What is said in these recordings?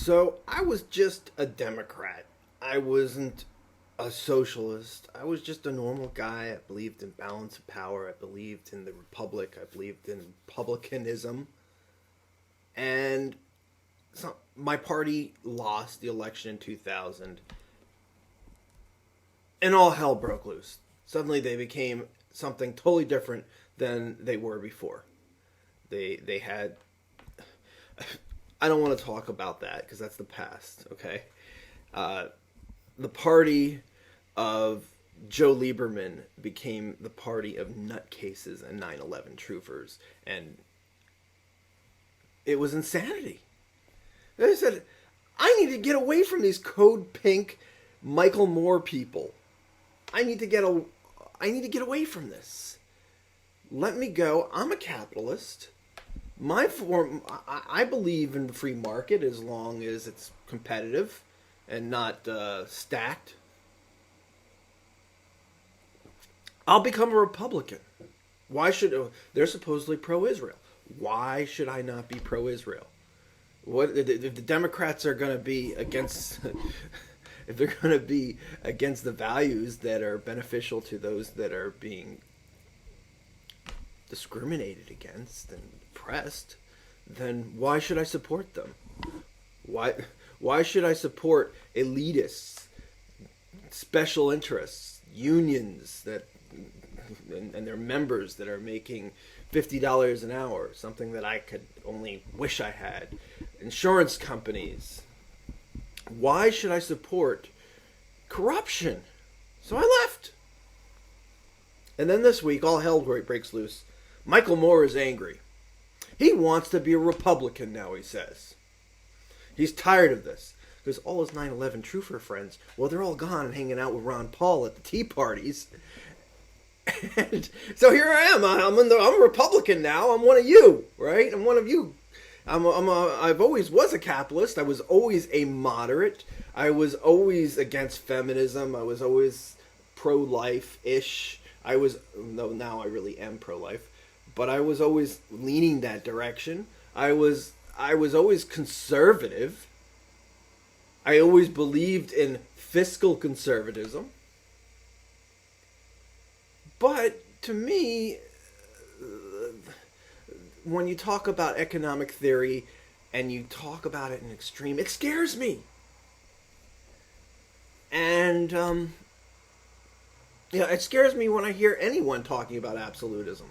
So I was just a Democrat. I wasn't a socialist. I was just a normal guy. I believed in balance of power. I believed in the republic. I believed in republicanism. And so my party lost the election in 2000, and all hell broke loose. Suddenly they became something totally different than they were before. They had I don't want to talk about that because that's the past, okay? The party of Joe Lieberman became the party of nutcases and 9/11 truthers, and it was insanity. They said, I need to get away from these Code Pink Michael Moore people. I need to get away from this. Let me go. I'm a capitalist. I believe in the free market as long as it's competitive and not stacked. I'll become a Republican. Why should they're supposedly pro-Israel? Why should I not be pro-Israel? What if the Democrats are going to be against? If they're going to be against the values that are beneficial to those that are being discriminated against and oppressed, then why should I support them? Why should I support elitists, special interests, unions that and their members that are making $50 an hour, something that I could only wish I had, insurance companies? Why should I support corruption? So I left. And then this week, all hell breaks loose. Michael Moore is angry. He wants to be a Republican now, he says. He's tired of this. Because all his 9/11 truther friends, well, they're all gone and hanging out with Ron Paul at the tea parties. And so here I am. I'm a Republican now. I'm one of you, right? I'm one of you. I've always was a capitalist. I was always a moderate. I was always against feminism. I was always pro-life-ish. Now I really am pro-life, but I was always leaning that direction. I was always conservative. I always believed in fiscal conservatism. But to me, when you talk about economic theory and you talk about it in extreme, it scares me. And it scares me when I hear anyone talking about absolutism.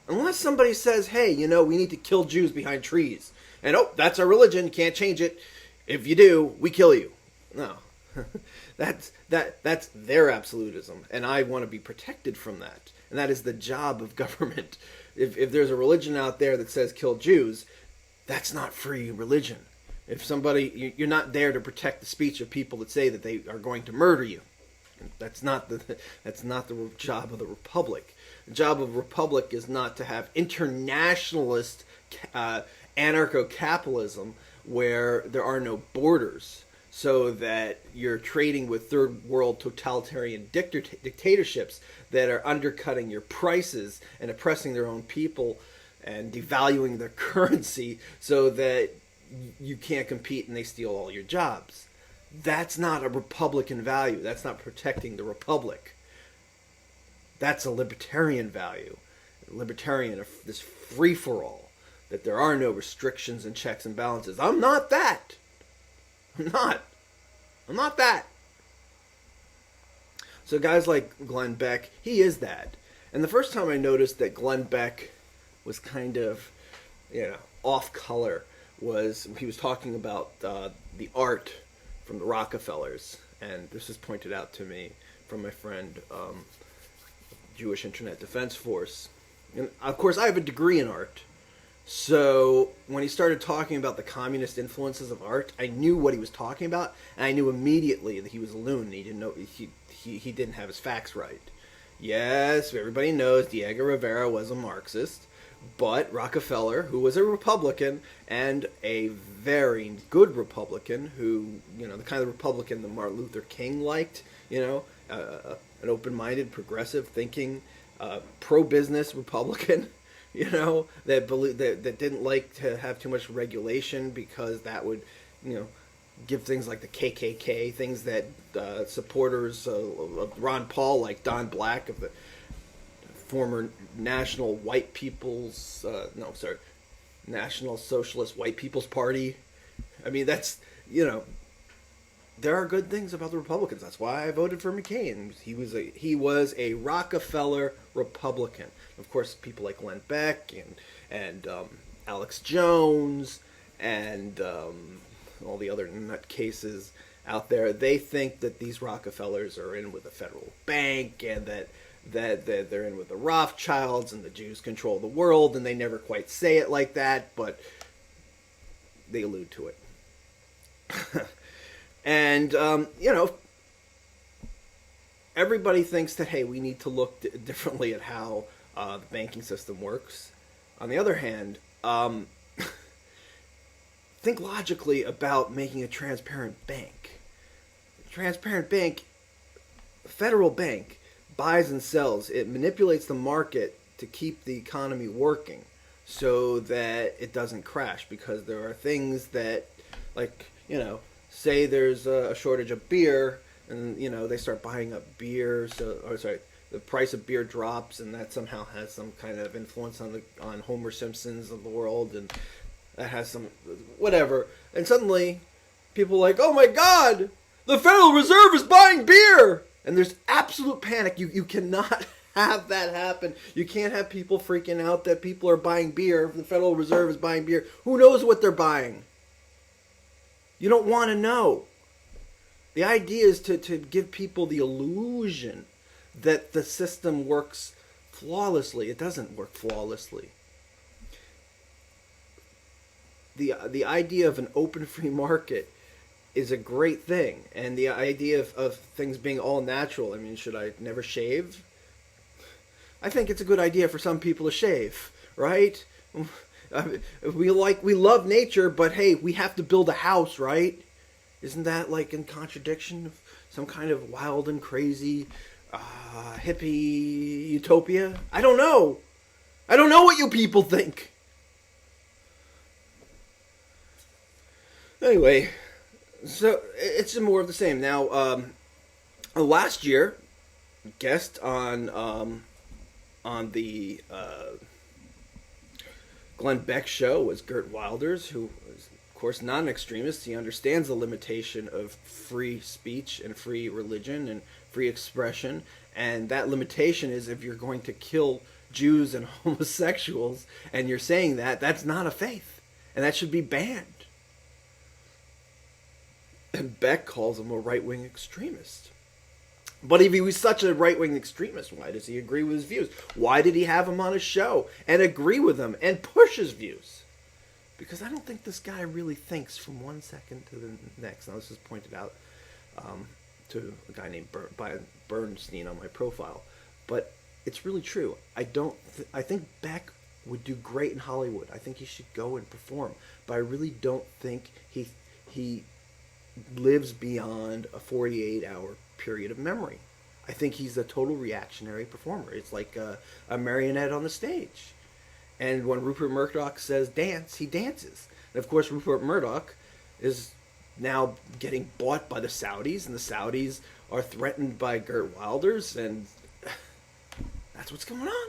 Unless somebody says, hey, we need to kill Jews behind trees. And, that's our religion, can't change it. If you do, we kill you. No. That's their absolutism. And I want to be protected from that. And that is the job of government. If there's a religion out there that says kill Jews, that's not free religion. If you're not there to protect the speech of people that say that they are going to murder you. That's not the job of the republic. The job of the republic is not to have internationalist anarcho-capitalism where there are no borders, so that you're trading with third world totalitarian dictatorships that are undercutting your prices and oppressing their own people and devaluing their currency so that you can't compete and they steal all your jobs. That's not a Republican value. That's not protecting the Republic. That's a libertarian value. Libertarian, this free-for-all, that there are no restrictions and checks and balances. I'm not that. I'm not that. So guys like Glenn Beck, he is that. And the first time I noticed that Glenn Beck was kind of, off color was he was talking about the art from the Rockefellers. And this was pointed out to me from my friend, Jewish Internet Defense Force. And of course, I have a degree in art. So when he started talking about the communist influences of art, I knew what he was talking about, and I knew immediately that he was a loon. He didn't know he didn't have his facts right. Yes, everybody knows Diego Rivera was a Marxist, but Rockefeller, who was a Republican and a very good Republican, who the kind of Republican that Martin Luther King liked, an open-minded, progressive thinking, pro-business Republican. That didn't like to have too much regulation because that would you know, give things like the KKK, things that supporters of Ron Paul, like Don Black of the former National White People's, National Socialist White People's Party. I mean, that's, there are good things about the Republicans. That's why I voted for McCain. He was a Rockefeller Republican. Of course, people like Glenn Beck and Alex Jones and all the other nutcases out there, they think that these Rockefellers are in with the federal bank and that they're in with the Rothschilds and the Jews control the world, and they never quite say it like that, but they allude to it. And, everybody thinks that, hey, we need to look differently at how the banking system works. On the other hand, think logically about making a transparent bank. Transparent bank, federal bank, buys and sells. It manipulates the market to keep the economy working so that it doesn't crash, because there are things that, like, say there's a shortage of beer and, they start buying up beer, the price of beer drops, and that somehow has some kind of influence on Homer Simpson's of the world, and that has some whatever, and suddenly people are like, oh my god, the Federal Reserve is buying beer, and there's absolute panic. You cannot have that happen. You can't have people freaking out that people are buying beer. The Federal Reserve is buying beer. Who knows what they're buying? You don't want to know. The idea is to give people the illusion that the system works flawlessly. It doesn't work flawlessly. The idea of an open free market is a great thing, and the idea of things being all natural. I mean, should I never shave? I think it's a good idea for some people to shave, right? We love nature, but hey, we have to build a house, right? Isn't that like in contradiction of some kind of wild and crazy hippie utopia? I don't know. I don't know what you people think. Anyway, so it's more of the same. Now, last year, guest on the Glenn Beck show was Gert Wilders, who is, of course, not an extremist. He understands the limitation of free speech and free religion and free expression, and that limitation is if you're going to kill Jews and homosexuals, and you're saying that's not a faith, and that should be banned. And Beck calls him a right-wing extremist. But if he was such a right-wing extremist, why does he agree with his views? Why did he have him on his show and agree with him and push his views? Because I don't think this guy really thinks from one second to the next. Now, this is pointed out to a guy named Bernstein on my profile. But it's really true. I think Beck would do great in Hollywood. I think he should go and perform. But I really don't think he lives beyond a 48-hour period of memory. I think he's a total reactionary performer. It's like a marionette on the stage. And when Rupert Murdoch says dance, he dances. And of course, Rupert Murdoch is now getting bought by the Saudis, and the Saudis are threatened by Gert Wilders, and that's what's going on.